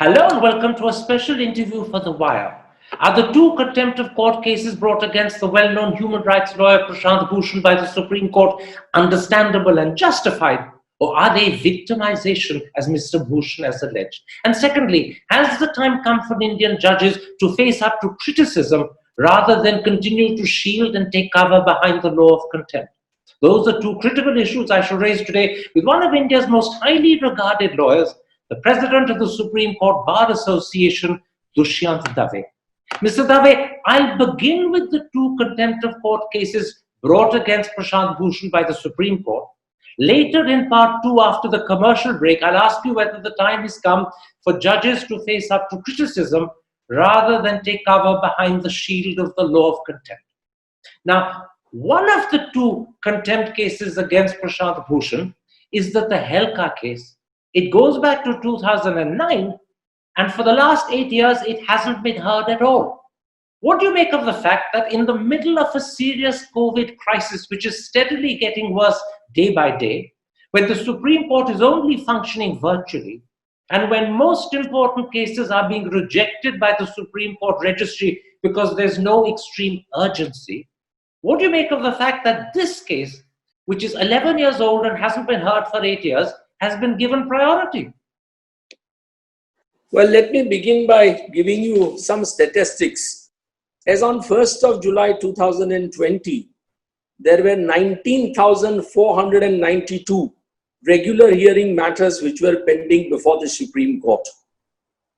Hello and welcome to a special interview for The Wire. Are the two contempt of court cases brought against the well-known human rights lawyer Prashant Bhushan by the Supreme Court understandable and justified? Or are they victimization, as Mr. Bhushan has alleged? And secondly, has the time come for Indian judges to face up to criticism rather than continue to shield and take cover behind the law of contempt? Those are two critical issues I shall raise today with one of India's most highly regarded lawyers, the President of the Supreme Court Bar Association, Dushyant. Mr. Dave, I'll begin with the two contempt of court cases brought against Prashant Bhushan by the Supreme Court. Later in part two, after the commercial break, I'll ask you whether the time has come for judges to face up to criticism rather than take cover behind the shield of the law of contempt. Now, one of the two contempt cases against Prashant Bhushan is the Tehelka case. It goes back to 2009, and for the last 8 years, it hasn't been heard at all. What do you make of the fact that in the middle of a serious COVID crisis, which is steadily getting worse day by day, when the Supreme Court is only functioning virtually, and when most important cases are being rejected by the Supreme Court registry because there's no extreme urgency, what do you make of the fact that this case, which is 11 years old and hasn't been heard for 8 years, has been given priority? Well, let me begin by giving you some statistics. As on 1st of July 2020, there were 19,492 regular hearing matters which were pending before the Supreme Court.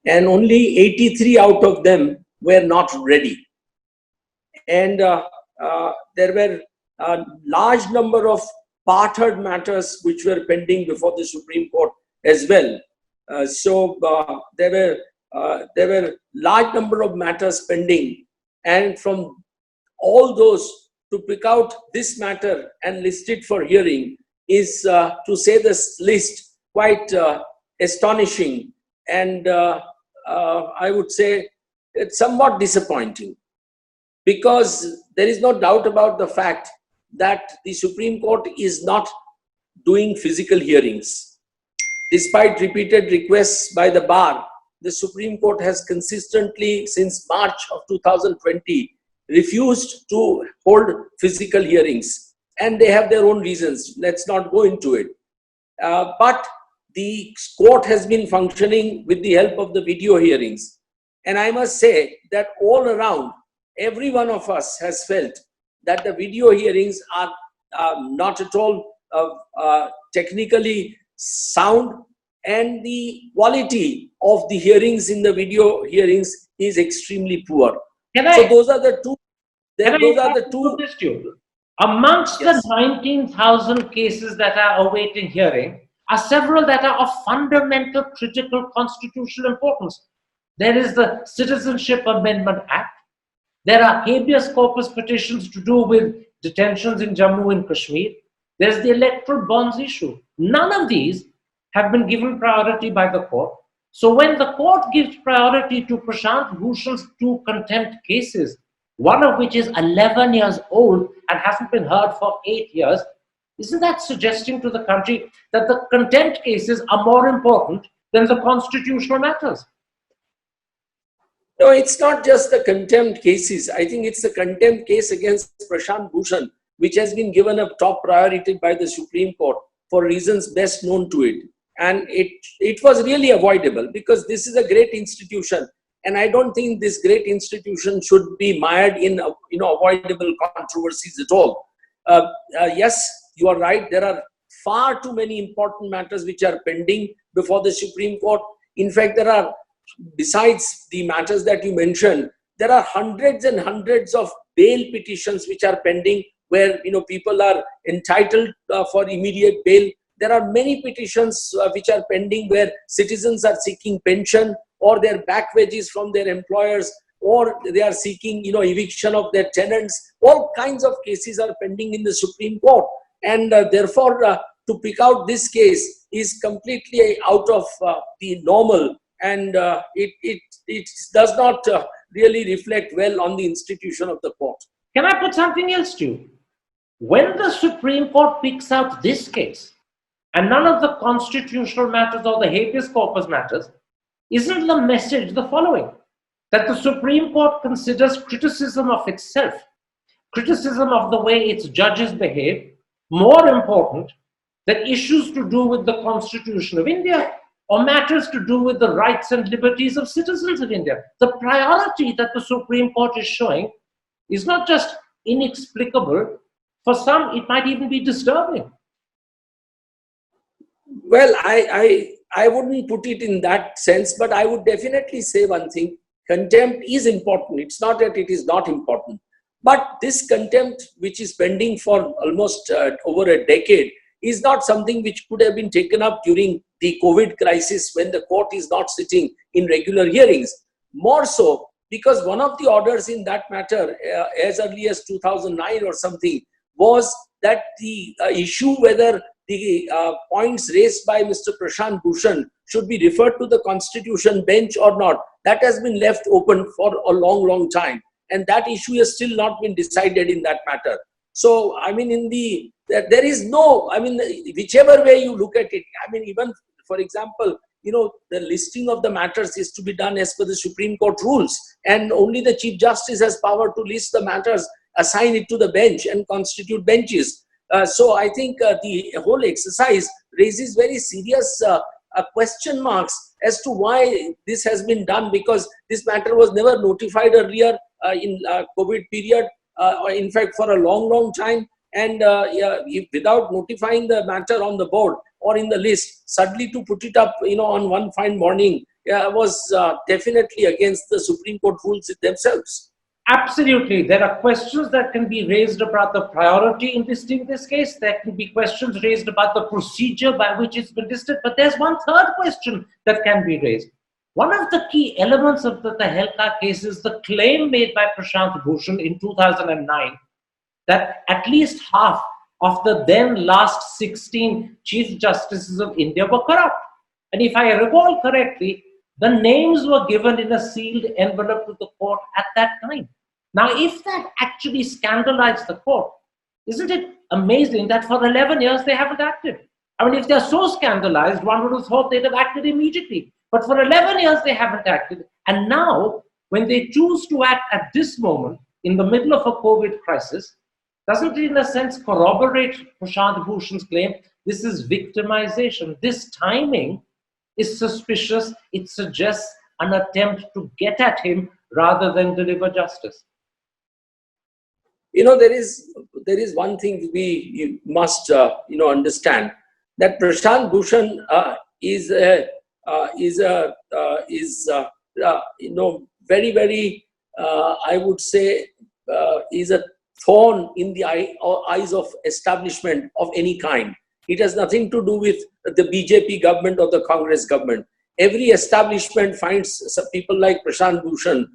And only 83 out of them were not ready. And there were a large number of part-heard matters which were pending before the Supreme Court as well. There were large number of matters pending, and from all those, to pick out this matter and list it for hearing is, to say this list, quite astonishing, and I would say it's somewhat disappointing, because there is no doubt about the fact that the Supreme Court is not doing physical hearings. Despite repeated requests by the bar, the Supreme Court has consistently, since March of 2020, refused to hold physical hearings. And they have their own reasons. Let's not go into it. But the court has been functioning with the help of the video hearings. And I must say that all around, every one of us has felt that the video hearings are not at all technically sound, and the quality of the hearings in the video hearings is extremely poor. So those are the two. Amongst the 19,000 cases that are awaiting hearing are several that are of fundamental critical constitutional importance. There is the Citizenship Amendment Act. There are habeas corpus petitions to do with detentions in Jammu and Kashmir. There's the electoral bonds issue. None of these have been given priority by the court. So when the court gives priority to Prashant Bhushan's two contempt cases, one of which is 11 years old and hasn't been heard for 8 years, isn't that suggesting to the country that the contempt cases are more important than the constitutional matters? No, it's not just the contempt cases. I think it's the contempt case against Prashant Bhushan, which has been given a top priority by the Supreme Court for reasons best known to it. And it was really avoidable, because this is a great institution. And I don't think this great institution should be mired in avoidable controversies at all. Yes, you are right. There are far too many important matters which are pending before the Supreme Court. In fact, there are, besides the matters that you mentioned, there are hundreds and hundreds of bail petitions which are pending, where people are entitled for immediate bail. There are many petitions which are pending, where citizens are seeking pension or their back wages from their employers, or they are seeking eviction of their tenants. All kinds of cases are pending in the Supreme Court, and therefore to pick out this case is completely out of the normal, and it does not really reflect well on the institution of the court. Can I put something else to you? When the Supreme Court picks out this case, and none of the constitutional matters or the habeas corpus matters, Isn't the message the following? That the Supreme Court considers criticism of itself, criticism of the way its judges behave, more important than issues to do with the Constitution of India or matters to do with the rights and liberties of citizens of India. The priority that the Supreme Court is showing is not just inexplicable, for some it might even be disturbing. Well, I wouldn't put it in that sense, but I would definitely say one thing. Contempt is important. It's not that it is not important. But this contempt, which is pending for almost over a decade, is not something which could have been taken up during the COVID crisis when the court is not sitting in regular hearings. More so, because one of the orders in that matter, as early as 2009 or something, was that the issue whether the points raised by Mr. Prashant Bhushan should be referred to the Constitution bench or not, that has been left open for a long, long time. And that issue has still not been decided in that matter. So, I mean, there is no, I mean, whichever way you look at it, I mean, even, for example, the listing of the matters is to be done as per the Supreme Court rules. And only the Chief Justice has power to list the matters, assign it to the bench and constitute benches. So I think the whole exercise raises very serious question marks as to why this has been done, because this matter was never notified earlier in COVID period, in fact for a long, long time. And without notifying the matter on the board or in the list, suddenly to put it up, on one fine morning was definitely against the Supreme Court rules themselves. Absolutely. There are questions that can be raised about the priority in listing this case. There can be questions raised about the procedure by which it's been listed. But there's one third question that can be raised. One of the key elements of the Tehelka case is the claim made by Prashant Bhushan in 2009 that at least half of the then last 16 Chief Justices of India were corrupt. And if I recall correctly, the names were given in a sealed envelope to the court at that time. Now, if that actually scandalized the court, isn't it amazing that for 11 years they haven't acted? I mean, if they're so scandalized, one would have thought they'd have acted immediately. But for 11 years they haven't acted. And now, when they choose to act at this moment, in the middle of a COVID crisis, doesn't it in a sense corroborate Prashant Bhushan's claim? This is victimization. This timing is suspicious. It suggests an attempt to get at him rather than deliver justice. There is one thing you must understand, that Prashant Bhushan is very, very I would say is a thorn in the eyes of establishment of any kind. It has nothing to do with the BJP government or the Congress government. Every establishment finds some people like Prashant Bhushan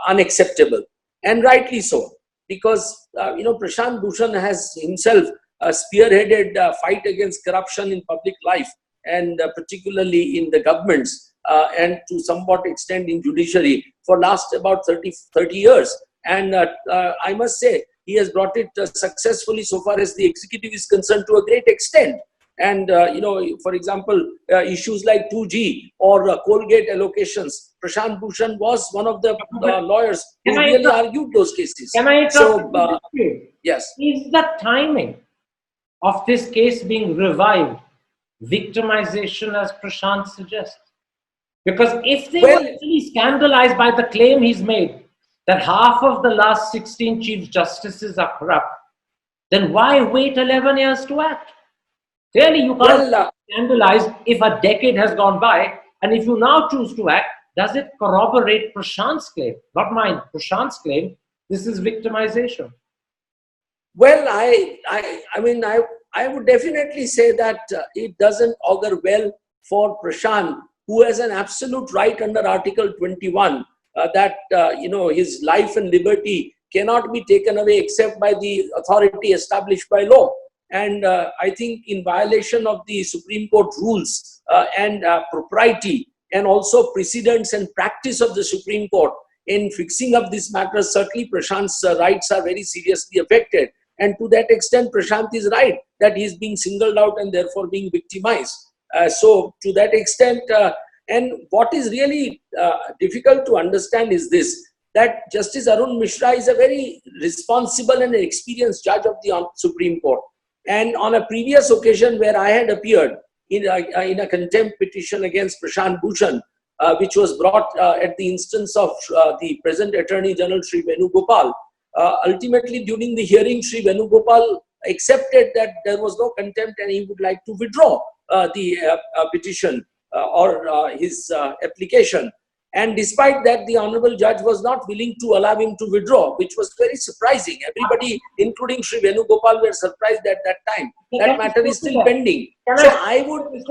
unacceptable, and rightly so, because Prashant Bhushan has himself spearheaded fight against corruption in public life, and particularly in the governments, and to somewhat extent in judiciary for last about 30 years. And I must say, he has brought it successfully so far as the executive is concerned to a great extent. And, for example, issues like 2G or Colgate allocations, Prashant Bhushan was one of the lawyers who really argued those cases. Can I interrupt? Yes. Is the timing of this case being revived victimization, as Prashant suggests? Because if they were actually scandalized by the claim he's made that half of the last 16 Chief Justices are corrupt, then why wait 11 years to act? Clearly, you can't scandalize if a decade has gone by, and if you now choose to act, does it corroborate Prashant's claim? Not mine, Prashant's claim. This is victimization. Well, I would definitely say that it doesn't augur well for Prashant, who has an absolute right under Article 21 that his life and liberty cannot be taken away except by the authority established by law. And I think in violation of the Supreme Court rules and propriety, and also precedents and practice of the Supreme Court in fixing up this matter, certainly Prashant's rights are very seriously affected. And to that extent, Prashant is right that he is being singled out and therefore being victimized. So to that extent, And what is really difficult to understand is this, that Justice Arun Mishra is a very responsible and experienced judge of the Supreme Court. And on a previous occasion where I had appeared in a contempt petition against Prashant Bhushan, which was brought at the instance of the present Attorney General Sri Venugopal, ultimately during the hearing, Sri Venugopal accepted that there was no contempt and he would like to withdraw the petition or his application. And despite that, the Honorable Judge was not willing to allow him to withdraw, which was very surprising. Everybody, including Sri Venugopal, were surprised at that time. That matter is still pending. So I would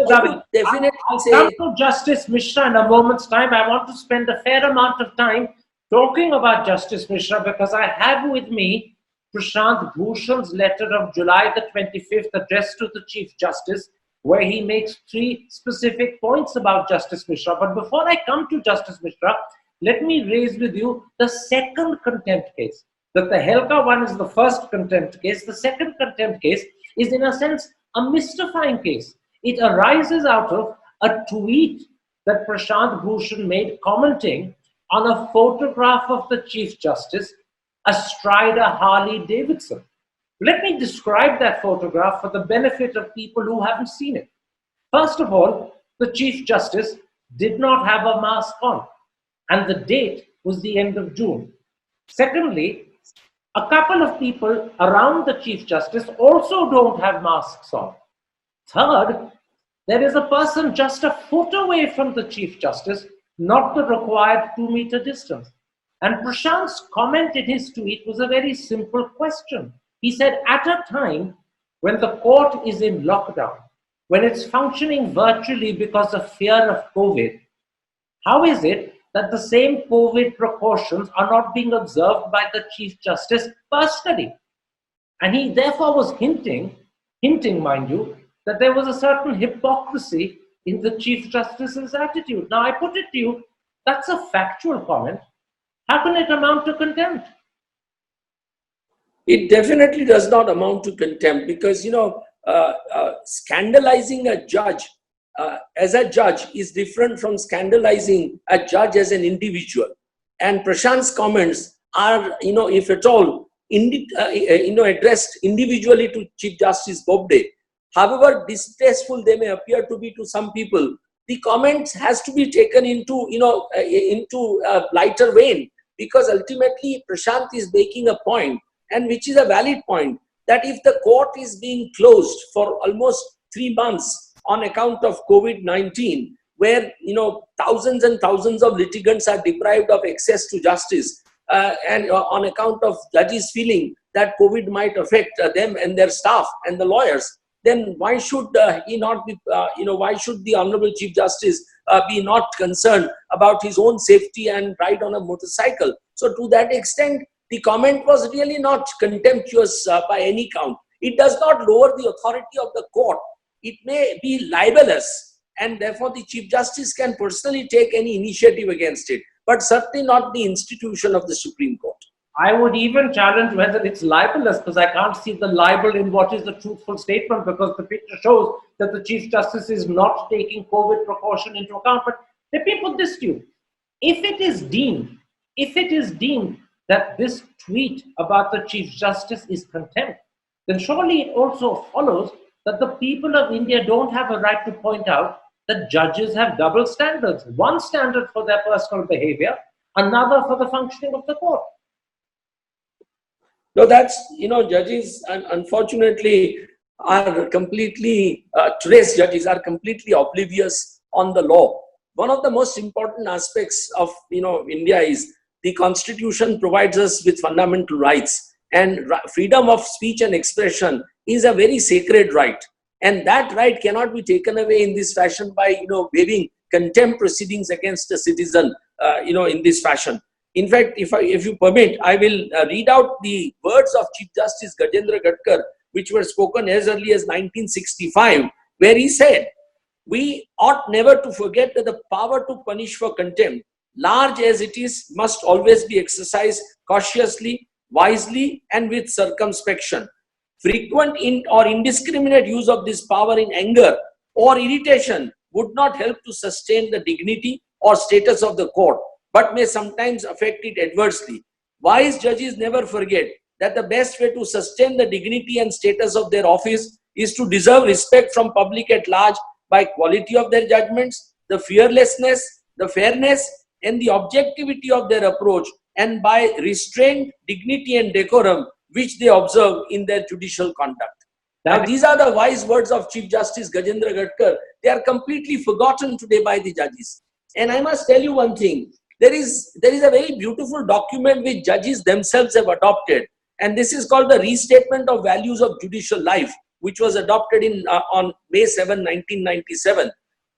definitely say... I'll come to Justice Mishra in a moment's time. I want to spend a fair amount of time talking about Justice Mishra because I have with me Prashant Bhushan's letter of July the 25th addressed to the Chief Justice, where he makes 3 specific points about Justice Mishra. But before I come to Justice Mishra, let me raise with you the second contempt case. The Tehelka one is the first contempt case. The second contempt case is, in a sense, a mystifying case. It arises out of a tweet that Prashant Bhushan made commenting on a photograph of the Chief Justice astride a Harley Davidson. Let me describe that photograph for the benefit of people who haven't seen it. First of all, the Chief Justice did not have a mask on, and the date was the end of June. Secondly, a couple of people around the Chief Justice also don't have masks on. Third, there is a person just a foot away from the Chief Justice, not the required 2-meter distance. And Prashant's comment in his tweet was a very simple question. He said, at a time when the court is in lockdown, when it's functioning virtually because of fear of COVID, how is it that the same COVID precautions are not being observed by the Chief Justice personally? And he therefore was hinting, mind you, that there was a certain hypocrisy in the Chief Justice's attitude. Now, I put it to you, that's a factual comment. How can it amount to contempt? It definitely does not amount to contempt because, scandalizing a judge as a judge is different from scandalizing a judge as an individual. And Prashant's comments are, if at all, addressed individually to Chief Justice Bobde. However distasteful they may appear to be to some people, the comments has to be taken into, into a lighter vein, because ultimately Prashant is making a point, and which is a valid point, that if the court is being closed for almost 3 months on account of COVID-19, where thousands and thousands of litigants are deprived of access to justice, and on account of judges feeling that COVID might affect them and their staff and the lawyers, then why should he not be, why should the Honorable Chief Justice be not concerned about his own safety and ride on a motorcycle? So to that extent, the comment was really not contemptuous by any count. It does not lower the authority of the court. It may be libelous, and therefore the Chief Justice can personally take any initiative against it, but certainly not the institution of the Supreme Court. I would even challenge whether it's libelous, because I can't see the libel in what is the truthful statement, because the picture shows that the Chief Justice is not taking COVID precaution into account. But let me put this to you. If it is deemed that this tweet about the Chief Justice is contempt, then surely it also follows that the people of India don't have a right to point out that judges have double standards. One standard for their personal behavior, another for the functioning of the court. No, that's, judges, unfortunately, are completely, today's judges are completely oblivious on the law. One of the most important aspects of, India is the Constitution provides us with fundamental rights, and freedom of speech and expression is a very sacred right. And that right cannot be taken away in this fashion by, waiving contempt proceedings against a citizen, in this fashion. In fact, if you permit, I will read out the words of Chief Justice Gajendra Gadkar, which were spoken as early as 1965, where he said, "We ought never to forget that the power to punish for contempt, large as it is, must always be exercised cautiously, wisely, and with circumspection. Frequent or indiscriminate use of this power in anger or irritation would not help to sustain the dignity or status of the court, but may sometimes affect it adversely. Wise judges never forget that the best way to sustain the dignity and status of their office is to deserve respect from public at large by quality of their judgments, the fearlessness, the fairness, and the objectivity of their approach, and by restraint, dignity, and decorum which they observe in their judicial conduct. Now, these are the wise words of Chief Justice Gajendra Gadkar. They are completely forgotten today by the judges. And I must tell you one thing. There is a very beautiful document which judges themselves have adopted. And this is called the Restatement of Values of Judicial Life, which was adopted on May 7, 1997.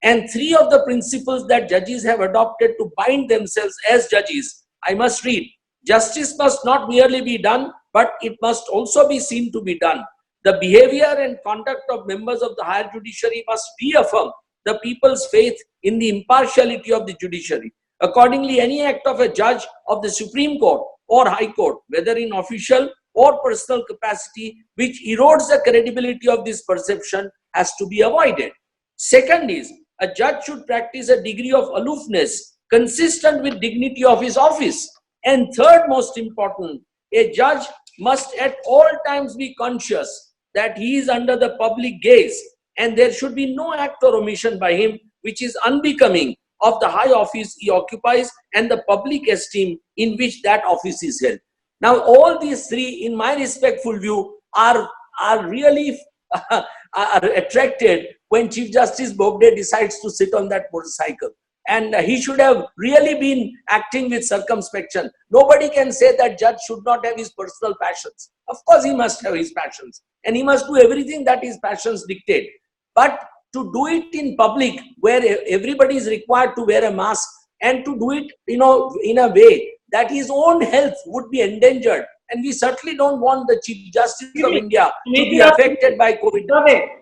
And three of the principles that judges have adopted to bind themselves as judges, I must read. Justice must not merely be done, but it must also be seen to be done. The behavior and conduct of members of the higher judiciary must reaffirm the people's faith in the impartiality of the judiciary. Accordingly, any act of a judge of the Supreme Court or High Court, whether in official or personal capacity, which erodes the credibility of this perception, has to be avoided. Second is, a judge should practice a degree of aloofness consistent with dignity of his office. And third most important, a judge must at all times be conscious that he is under the public gaze, and there should be no act or omission by him which is unbecoming of the high office he occupies and the public esteem in which that office is held. Now, all these three, in my respectful view, are really are attracted when Chief Justice Bobde decides to sit on that motorcycle. And he should have really been acting with circumspection. Nobody can say that judge should not have his personal passions. Of course, he must have his passions. And he must do everything that his passions dictate. But to do it in public, where everybody is required to wear a mask, and to do it, in a way that his own health would be endangered. And we certainly don't want the Chief Justice of India to be affected by COVID.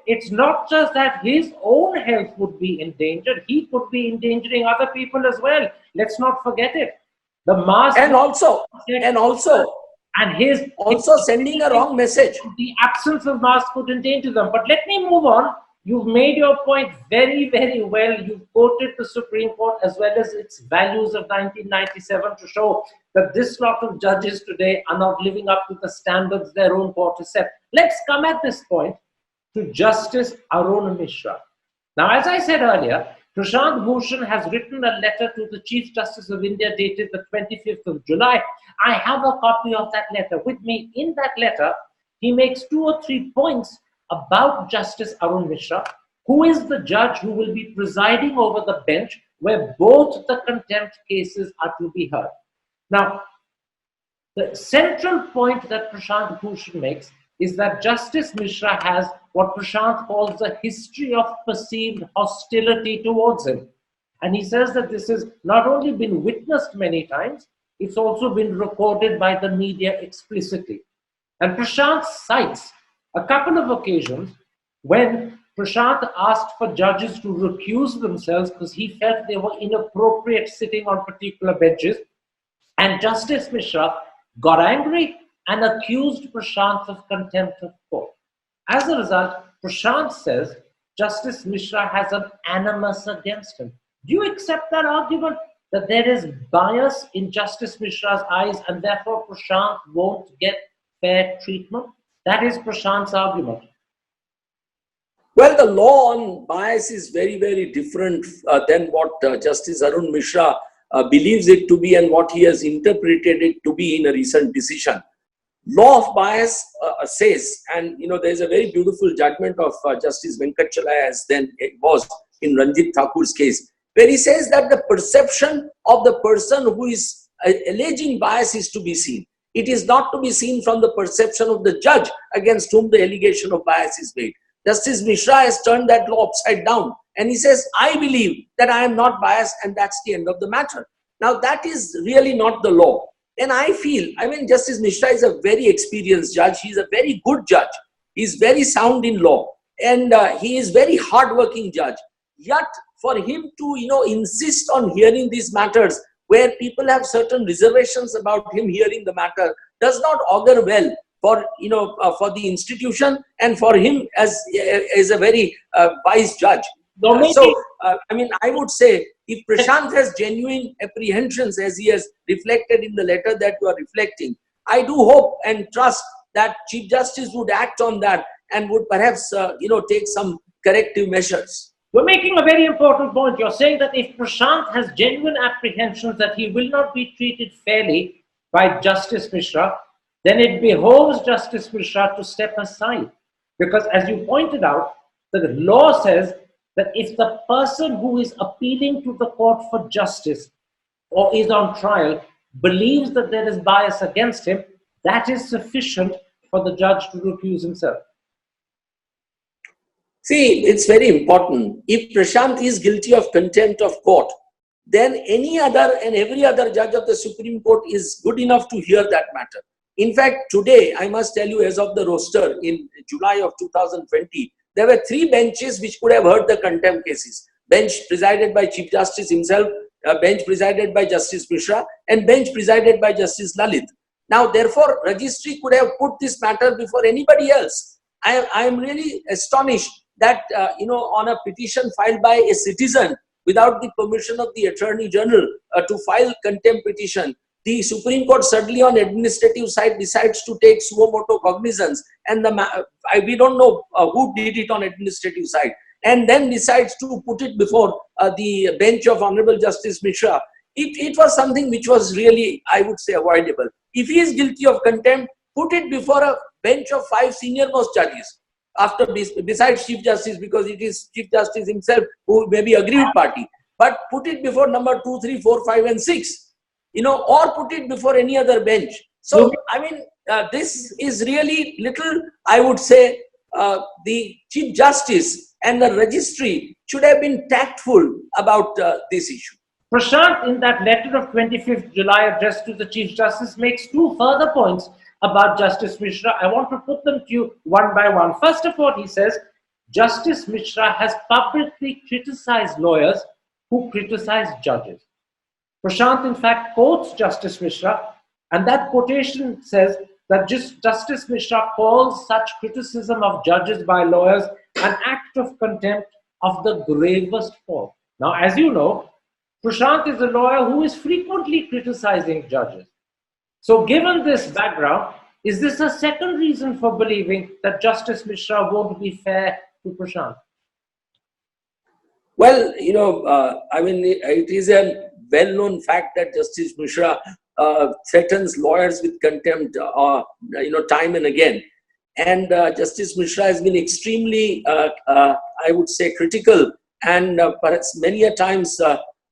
It's not just that his own health would be endangered, he could be endangering other people as well. Let's not forget it. The mask and also sending a wrong message. The absence of mask could endanger them. But let me move on. You've made your point very, very well. You've quoted the Supreme Court as well as its values of 1997 to show that this lot of judges today are not living up to the standards their own court has set. Let's come at this point to Justice Arun Mishra. Now, as I said earlier, Prashant Bhushan has written a letter to the Chief Justice of India dated the 25th of July. I have a copy of that letter with me. In that letter, he makes 2 or 3 points about Justice Arun Mishra, who is the judge who will be presiding over the bench where both the contempt cases are to be heard. Now, the central point that Prashant Bhushan makes is that Justice Mishra has what Prashant calls a history of perceived hostility towards him. And he says that this has not only been witnessed many times, it's also been recorded by the media explicitly. And Prashant cites a couple of occasions when Prashant asked for judges to recuse themselves because he felt they were inappropriate sitting on particular benches. And Justice Mishra got angry and accused Prashant of contempt of court. As a result, Prashant says Justice Mishra has an animus against him. Do you accept that argument, that there is bias in Justice Mishra's eyes and therefore Prashant won't get fair treatment? That is Prashant's argument. Well, the law on bias is very, very different than what Justice Arun Mishra believes it to be and what he has interpreted it to be in a recent decision. Law of bias says, and there is a very beautiful judgment of Justice Venkatachalaya as then it was in Ranjit Thakur's case, where he says that the perception of the person who is alleging bias is to be seen. It is not to be seen from the perception of the judge against whom the allegation of bias is made. Justice Mishra has turned that law upside down and he says, I believe that I am not biased and that's the end of the matter. Now that is really not the law. And I feel, Justice Mishra is a very experienced judge. He is a very good judge. He is very sound in law and he is very hardworking judge. Yet for him to, insist on hearing these matters where people have certain reservations about him hearing the matter does not augur well for the institution and for him as a very wise judge. You're So, making, I mean, I would say if Prashant has genuine apprehensions as he has reflected in the letter that you are reflecting, I do hope and trust that Chief Justice would act on that and would perhaps, take some corrective measures. you're making a very important point. You're saying that if Prashant has genuine apprehensions that he will not be treated fairly by Justice Mishra, then it behoves Justice Mishra to step aside. Because as you pointed out, the law says that if the person who is appealing to the court for justice or is on trial believes that there is bias against him, that is sufficient for the judge to recuse himself. See, it's very important. If Prashant is guilty of contempt of court, then any other and every other judge of the Supreme Court is good enough to hear that matter. In fact, today, I must tell you, as of the roster in July of 2020, there were 3 benches which could have heard the contempt cases. Bench presided by Chief Justice himself, a bench presided by Justice Mishra, and bench presided by Justice Lalit. Now, therefore, registry could have put this matter before anybody else. I am really astonished that, on a petition filed by a citizen without the permission of the Attorney General to file contempt petition, the Supreme Court suddenly on administrative side decides to take suo motu cognizance, and we don't know who did it on administrative side, and then decides to put it before the bench of Honorable Justice Mishra. It was something which was really, I would say, avoidable. If he is guilty of contempt, put it before a bench of 5 senior most judges, besides Chief Justice, because it is Chief Justice himself who may be aggrieved party. But put it before number 2, 3, 4, 5, and 6. Or put it before any other bench. So, I mean, this is really little, I would say, the Chief Justice and the registry should have been tactful about this issue. Prashant, in that letter of 25th July addressed to the Chief Justice, makes 2 further points about Justice Mishra. I want to put them to you one by one. First of all, he says, Justice Mishra has publicly criticized lawyers who criticize judges. Prashant, in fact, quotes Justice Mishra, and that quotation says that Justice Mishra calls such criticism of judges by lawyers an act of contempt of the gravest form. Now, as you know, Prashant is a lawyer who is frequently criticizing judges. So, given this background, is this a second reason for believing that Justice Mishra won't be fair to Prashant? Well, I mean, it is a well-known fact that Justice Mishra threatens lawyers with contempt, time and again. And Justice Mishra has been extremely, I would say, critical and perhaps many a times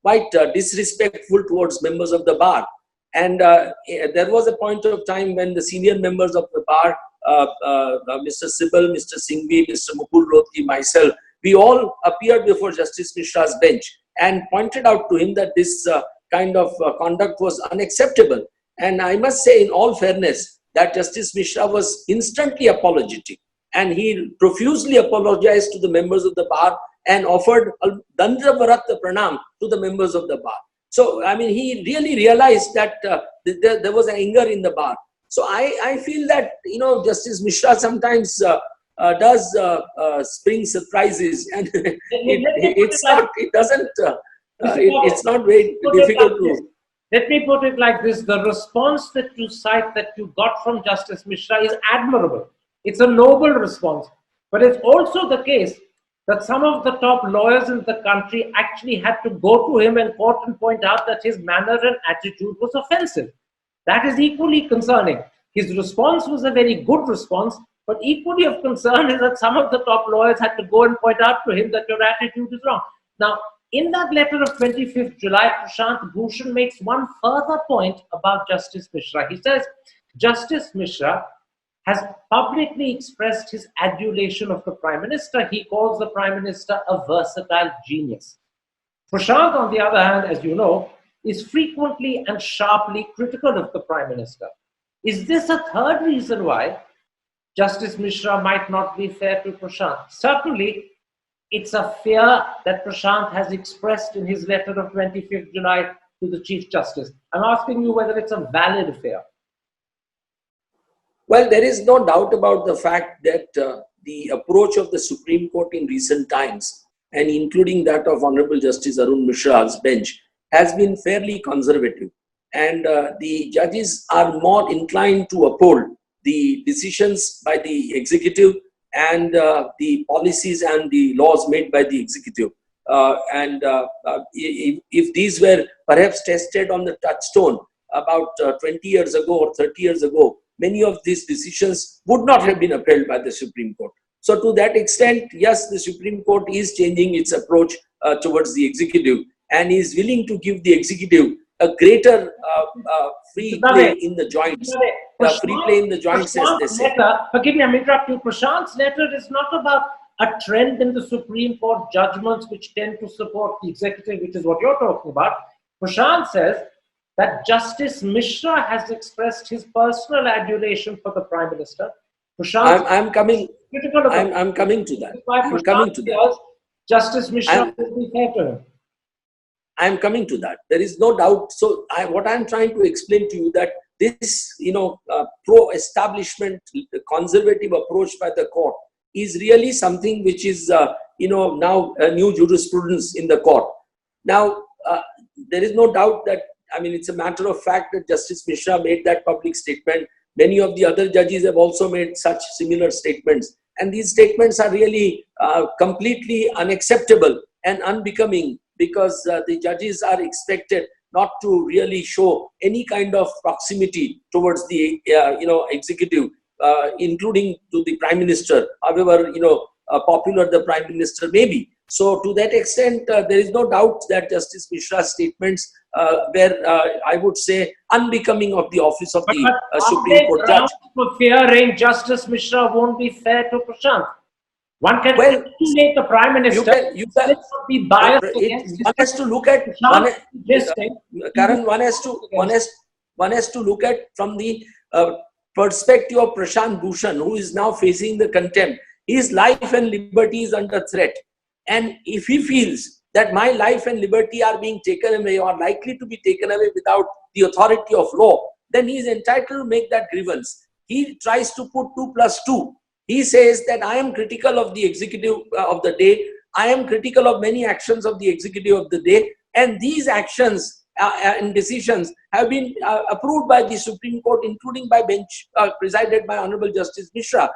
quite disrespectful towards members of the bar. And there was a point of time when the senior members of the bar, Mr. Sibal, Mr. Singhvi, Mr. Mukul Rohtgi, myself, we all appeared before Justice Mishra's bench and pointed out to him that this kind of conduct was unacceptable. And I must say, in all fairness, that Justice Mishra was instantly apologetic, and he profusely apologized to the members of the bar and offered Dandavarat Pranam to the members of the bar. So, I mean, he really realized that there was anger in the bar. So, I feel that, Justice Mishra sometimes does spring surprises, and it's not very difficult to. Let me put it like this. The response that you cite that you got from Justice Mishra is admirable. It's a noble response. But it's also the case that some of the top lawyers in the country actually had to go to him in court and point out that his manner and attitude was offensive. That is equally concerning. His response was a very good response, but equally of concern is that some of the top lawyers had to go and point out to him that your attitude is wrong. Now, in that letter of 25th July, Prashant Bhushan makes one further point about Justice Mishra. He says, Justice Mishra has publicly expressed his adulation of the Prime Minister. He calls the Prime Minister a versatile genius. Prashant, on the other hand, as you know, is frequently and sharply critical of the Prime Minister. Is this a third reason why Justice Mishra might not be fair to Prashant? Certainly, it's a fear that Prashant has expressed in his letter of 25th July to the Chief Justice. I'm asking you whether it's a valid fear. Well, there is no doubt about the fact that the approach of the Supreme Court in recent times and including that of Honorable Justice Arun Mishra's bench, has been fairly conservative. And the judges are more inclined to uphold the decisions by the executive and the policies and the laws made by the executive. If these were perhaps tested on the touchstone about 20 years ago or 30 years ago, many of these decisions would not have been upheld by the Supreme Court. So to that extent, yes, the Supreme Court is changing its approach towards the executive and is willing to give the executive a greater free play in the joints. Free play in the joints, as they say. Forgive me, I'm interrupting. Prashant's letter is not about a trend in the Supreme Court judgments which tend to support the executive, which is what you're talking about. Prashant says that Justice Mishra has expressed his personal adulation for the Prime Minister. Prashant, I'm coming to that. I'm coming to that. Justice Mishra will be fair to him. I'm coming to that. There is no doubt. So what I'm trying to explain to you that this, pro-establishment, conservative approach by the court is really something which is, now a new jurisprudence in the court. Now, there is no doubt that, it's a matter of fact that Justice Mishra made that public statement. Many of the other judges have also made such similar statements. And these statements are really completely unacceptable and unbecoming, because the judges are expected not to really show any kind of proximity towards the executive, including to the Prime Minister, however popular the Prime Minister may be. So to that extent, there is no doubt that Justice Mishra's statements were, I would say, unbecoming of the office of the Supreme Court judge. For fearing Justice Mishra won't be fair to Prashant. One can make the Prime Minister you can not be biased against one has to look at Karan, one has to look at from the perspective of Prashant Bhushan, who is now facing the contempt. His life and liberty is under threat, and if he feels that my life and liberty are being taken away or likely to be taken away without the authority of law, then he is entitled to make that grievance. He tries to put 2 + 2. He says that I am critical of the executive of the day. I am critical of many actions of the executive of the day. And these actions and decisions have been approved by the Supreme Court, including by bench presided by Honorable Justice Mishra,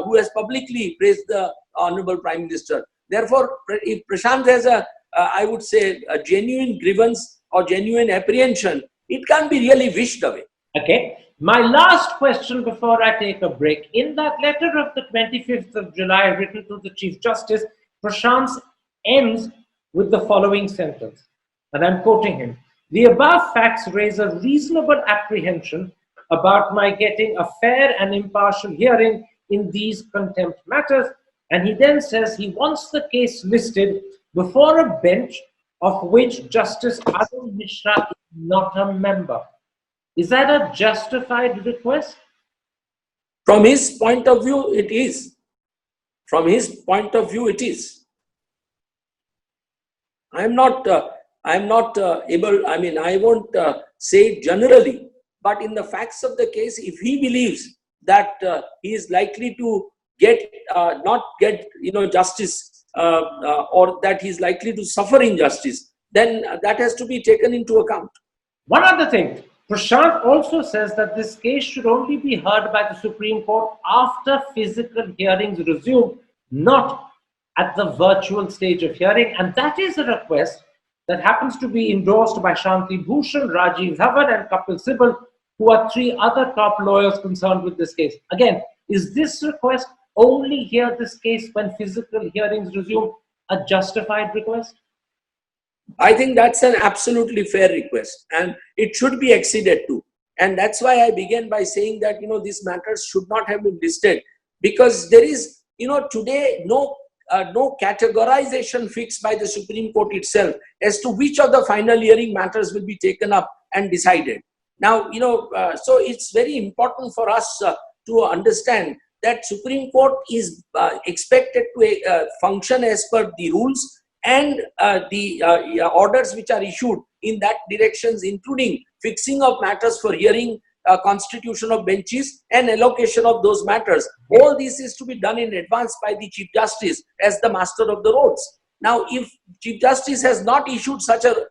who has publicly praised the Honorable Prime Minister. Therefore, if Prashant has I would say, a genuine grievance or genuine apprehension, it can't be really wished away. Okay. My last question before I take a break. In that letter of the 25th of July written to the Chief Justice, Prashant ends with the following sentence, and I'm quoting him. The above facts raise a reasonable apprehension about my getting a fair and impartial hearing in these contempt matters. And he then says he wants the case listed before a bench of which Justice Arun Mishra is not a member. Is that a justified request? From his point of view, it is. From his point of view, it is. I'm not able, I won't say it generally, but in the facts of the case, if he believes that he is likely to not get justice or that he is likely to suffer injustice, then that has to be taken into account. One other thing. Prashant also says that this case should only be heard by the Supreme Court after physical hearings resume, not at the virtual stage of hearing. And that is a request that happens to be endorsed by Shanti Bhushan, Rajiv Dhawan, and Kapil Sibal, who are 3 other top lawyers concerned with this case. Again, is this request only hear this case when physical hearings resume a justified request? I think that's an absolutely fair request, and it should be acceded to. And that's why I began by saying that, these matters should not have been listed, because there is, today no categorization fixed by the Supreme Court itself as to which of the final hearing matters will be taken up and decided. Now, so it's very important for us to understand that Supreme Court is expected to function as per the rules and the orders which are issued in that directions, including fixing of matters for hearing, constitution of benches, and allocation of those matters. All this is to be done in advance by the Chief Justice as the master of the roads. Now, if Chief Justice has not issued such a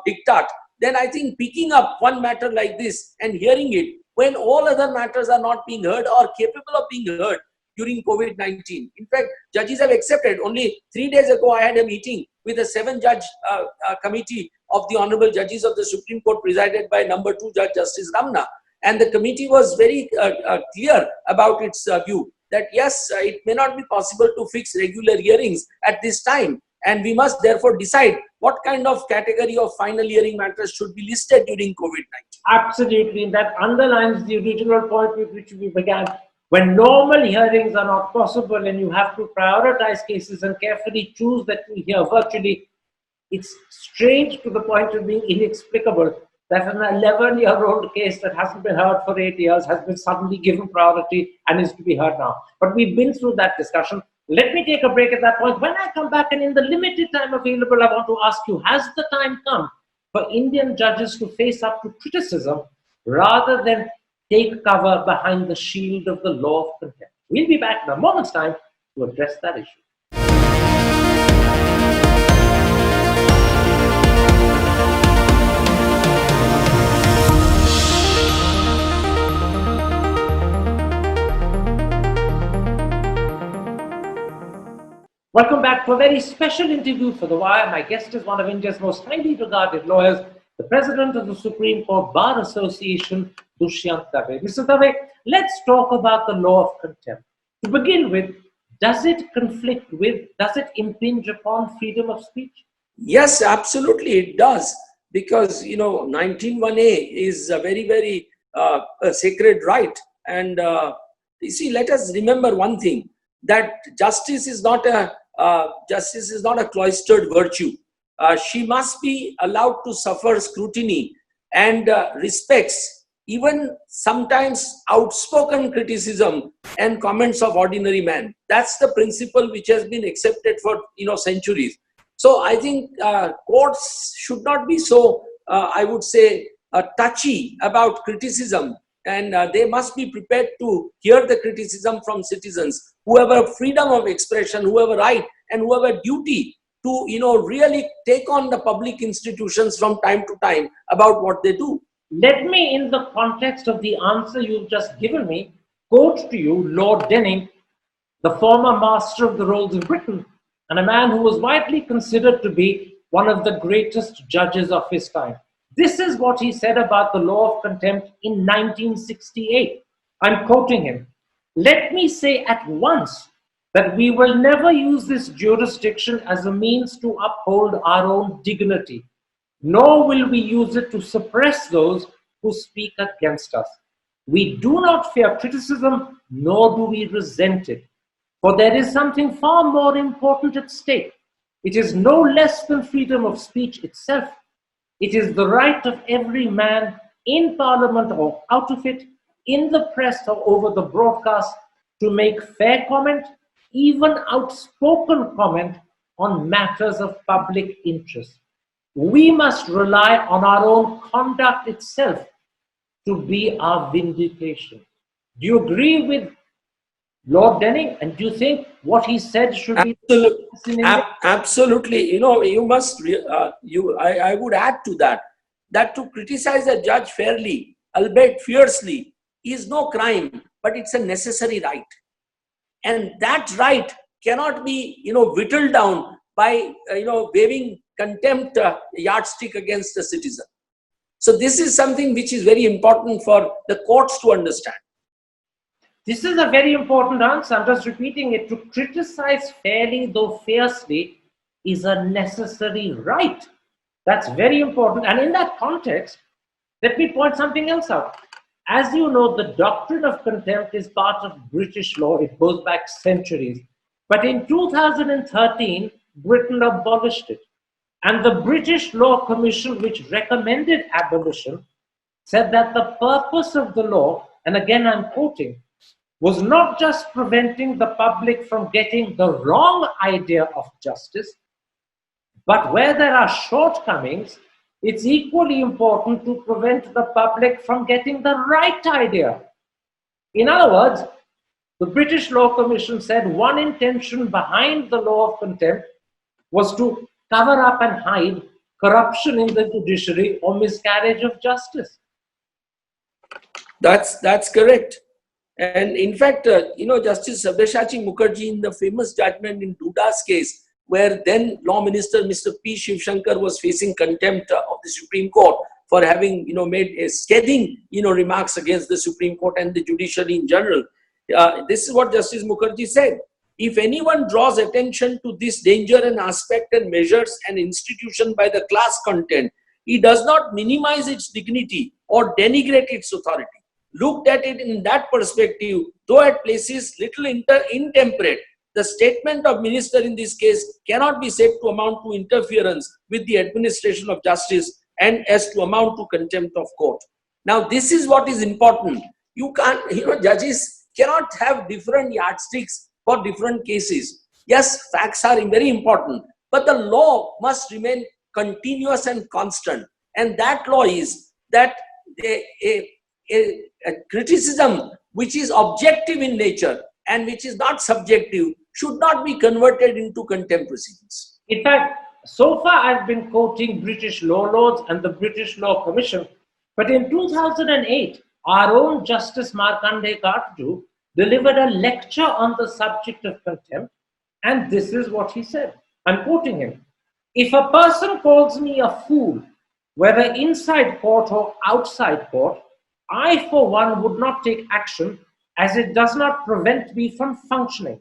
diktat, then I think picking up one matter like this and hearing it when all other matters are not being heard or capable of being heard during COVID-19. In fact, judges have accepted. Only 3 days ago, I had a meeting with a 7-judge committee of the Honorable Judges of the Supreme Court presided by number 2 Judge Justice Ramna. And the committee was very clear about its view that yes, it may not be possible to fix regular hearings at this time. And we must therefore decide what kind of category of final hearing matters should be listed during COVID-19. Absolutely. And that underlines the original point with which we began. When normal hearings are not possible and you have to prioritize cases and carefully choose that we hear virtually, it's strange to the point of being inexplicable that an 11-year-old case that hasn't been heard for 8 years has been suddenly given priority and is to be heard now. But we've been through that discussion. Let me take a break at that point. When I come back and in the limited time available, I want to ask you, has the time come for Indian judges to face up to criticism rather than take cover behind the shield of the law of contempt? We'll be back in a moment's time to address that issue. Welcome back to a very special interview for The Wire. My guest is one of India's most highly regarded lawyers, the President of the Supreme Court Bar Association, Dushyant. Mr. Dave, let's talk about the law of contempt. To begin with, does it conflict with, does it impinge upon freedom of speech? Yes, absolutely it does. Because, 19(1)(a) is a very, very a sacred right. And you see, let us remember one thing, that justice is not a cloistered virtue. She must be allowed to suffer scrutiny and respects even sometimes outspoken criticism and comments of ordinary man. That's the principle which has been accepted for centuries. So I think courts should not be so, I would say, touchy about criticism, and they must be prepared to hear the criticism from citizens who have a freedom of expression, who have a right, and who have a duty to really take on the public institutions from time to time about what they do. Let me, in the context of the answer you've just given me, quote to you Lord Denning, the former Master of the Rolls of Britain, and a man who was widely considered to be one of the greatest judges of his time. This is what he said about the law of contempt in 1968. I'm quoting him. "Let me say at once that we will never use this jurisdiction as a means to uphold our own dignity, nor will we use it to suppress those who speak against us. We do not fear criticism, nor do we resent it. For there is something far more important at stake. It is no less than freedom of speech itself. It is the right of every man in Parliament or out of it, in the press or over the broadcast, to make fair comment, even outspoken comment on matters of public interest. We must rely on our own conduct itself to be our vindication." Do you agree with Lord Denning? And do you think what he said should be absolutely? You must. I would add to that to criticize a judge fairly, albeit fiercely, is no crime, but it's a necessary right, and that right cannot be whittled down by waving contempt yardstick against a citizen. So this is something which is very important for the courts to understand. This is a very important answer. I'm just repeating it. To criticize fairly, though fiercely, is a necessary right. That's very important. And in that context, let me point something else out. As you know, the doctrine of contempt is part of British law. It goes back centuries. But in 2013, Britain abolished it. And the British Law Commission, which recommended abolition, said that the purpose of the law, and again I'm quoting, was not just preventing the public from getting the wrong idea of justice, but where there are shortcomings, it's equally important to prevent the public from getting the right idea. In other words, the British Law Commission said one intention behind the law of contempt was to cover up and hide corruption in the judiciary or miscarriage of justice. That's correct. And in fact, Justice Sabyasachi Mukherjee, in the famous judgment in Duda's case, where then Law Minister Mr. P. Shivshankar was facing contempt of the Supreme Court for having, made a scathing, remarks against the Supreme Court and the judiciary in general. This is what Justice Mukherjee said. If anyone draws attention to this danger and aspect and measures an institution by the class content, he does not minimize its dignity or denigrate its authority. Looked at it in that perspective, though at places little intemperate, the statement of minister in this case cannot be said to amount to interference with the administration of justice and as to amount to contempt of court. Now, this is what is important. You can't, judges cannot have different yardsticks for different cases. Yes, facts are very important, but the law must remain continuous and constant. And that law is that a criticism which is objective in nature and which is not subjective should not be converted into contempt proceedings. In fact, so far I've been quoting British law lords and the British Law Commission, but in 2008, our own Justice Markandeya Kartaju delivered a lecture on the subject of contempt, and this is what he said. I'm quoting him. If a person calls me a fool, whether inside court or outside court, I, for one, would not take action as it does not prevent me from functioning.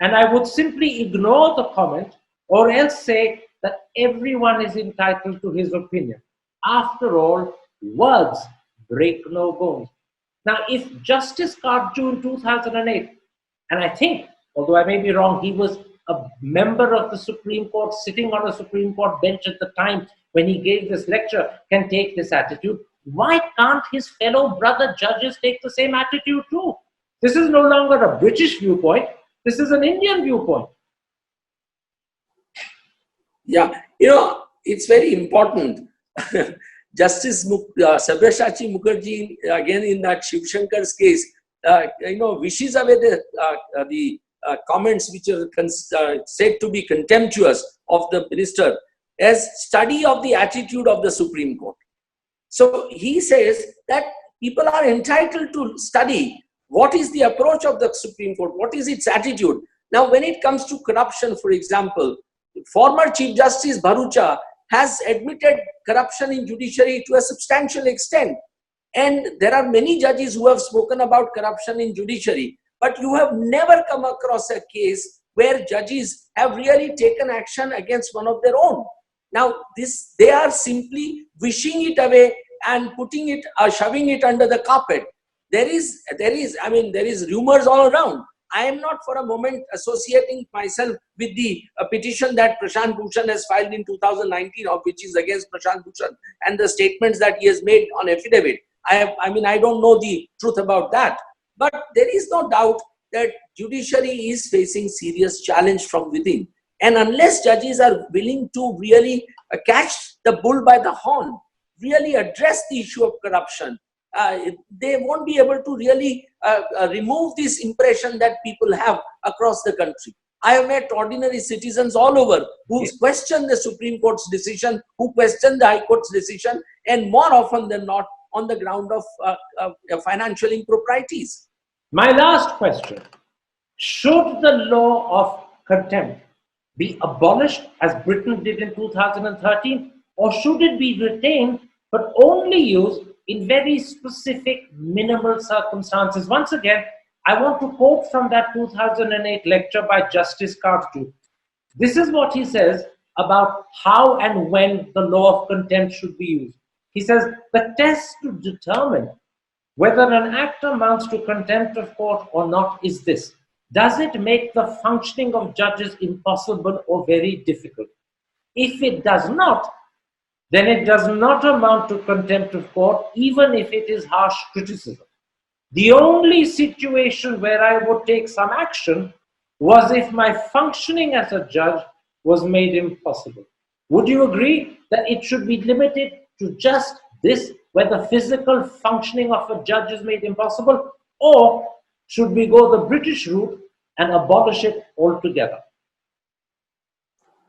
And I would simply ignore the comment or else say that everyone is entitled to his opinion. After all, words break no bones. Now, if Justice Kartaju in 2008, and I think, although I may be wrong, he was a member of the Supreme Court, sitting on a Supreme Court bench at the time when he gave this lecture, can take this attitude, why can't his fellow brother judges take the same attitude too? This is no longer a British viewpoint. This is an Indian viewpoint. Yeah, it's very important. Justice Sabyasachi Mukherjee, again in that Shivshankar's case, wishes away the comments which are said to be contemptuous of the minister as study of the attitude of the Supreme Court. So he says that people are entitled to study what is the approach of the Supreme Court, what is its attitude. Now, when it comes to corruption, for example, former Chief Justice Bharucha has admitted corruption in judiciary to a substantial extent. And there are many judges who have spoken about corruption in judiciary, but you have never come across a case where judges have really taken action against one of their own. Now, they are simply wishing it away and putting it, shoving it under the carpet. There is rumors all around. I am not for a moment associating myself with the petition that Prashant Bhushan has filed in 2019, of which is against Prashant Bhushan, and the statements that he has made on affidavit. I don't know the truth about that. But there is no doubt that judiciary is facing serious challenge from within. And unless judges are willing to really catch the bull by the horn, really address the issue of corruption, they won't be able to really remove this impression that people have across the country. I have met ordinary citizens all over who question the Supreme Court's decision, who question the High Court's decision, and more often than not on the ground of financial improprieties. My last question. Should the law of contempt be abolished as Britain did in 2013, or should it be retained but only used in very specific minimal circumstances? Once again, I want to quote from that 2008 lecture by Justice Kartaju. This is what he says about how and when the law of contempt should be used. He says, the test to determine whether an act amounts to contempt of court or not is this: does it make the functioning of judges impossible or very difficult? If it does not, then it does not amount to contempt of court, even if it is harsh criticism. The only situation where I would take some action was if my functioning as a judge was made impossible. Would you agree that it should be limited to just this, where the physical functioning of a judge is made impossible, or should we go the British route and abolish it altogether?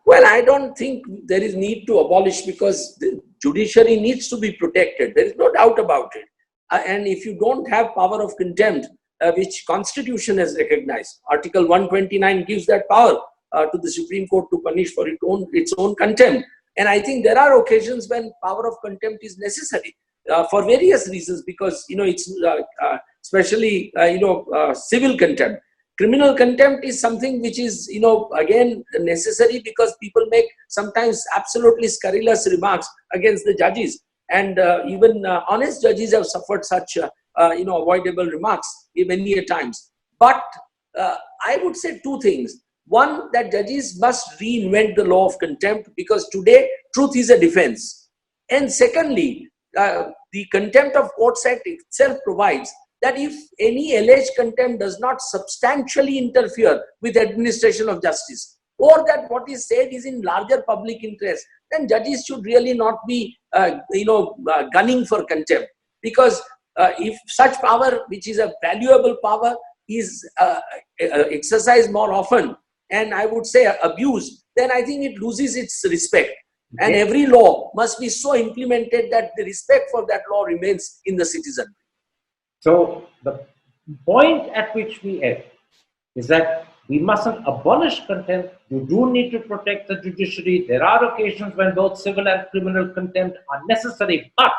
Well, I don't think there is need to abolish, because the judiciary needs to be protected. There is no doubt about it. And if you don't have power of contempt, which Constitution has recognized, Article 129 gives that power to the Supreme Court to punish for its own contempt. And I think there are occasions when power of contempt is necessary for various reasons, because it's especially civil contempt. Criminal contempt is something which is, again, necessary because people make sometimes absolutely scurrilous remarks against the judges. And even honest judges have suffered such, avoidable remarks many a times. But I would say two things. One, that judges must reinvent the law of contempt, because today truth is a defense. And secondly, the Contempt of Courts Act itself provides that if any alleged contempt does not substantially interfere with administration of justice, or that what is said is in larger public interest, then judges should really not be, gunning for contempt. Because if such power, which is a valuable power, is exercised more often, and I would say abused, then I think it loses its respect. And every law must be so implemented that the respect for that law remains in the citizen. So the point at which we end is that we mustn't abolish contempt. You do need to protect the judiciary. There are occasions when both civil and criminal contempt are necessary, but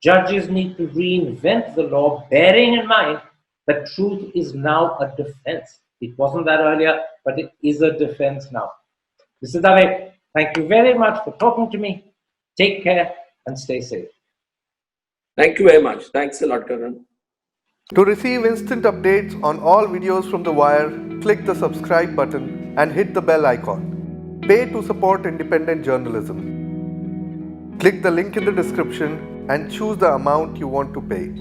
judges need to reinvent the law, bearing in mind that truth is now a defense. It wasn't that earlier, but it is a defense now. Mr. Dave, thank you very much for talking to me. Take care and stay safe. Thank you very much. Thanks a lot, Karan. To receive instant updates on all videos from The Wire, click the subscribe button and hit the bell icon. Pay to support independent journalism. Click the link in the description and choose the amount you want to pay.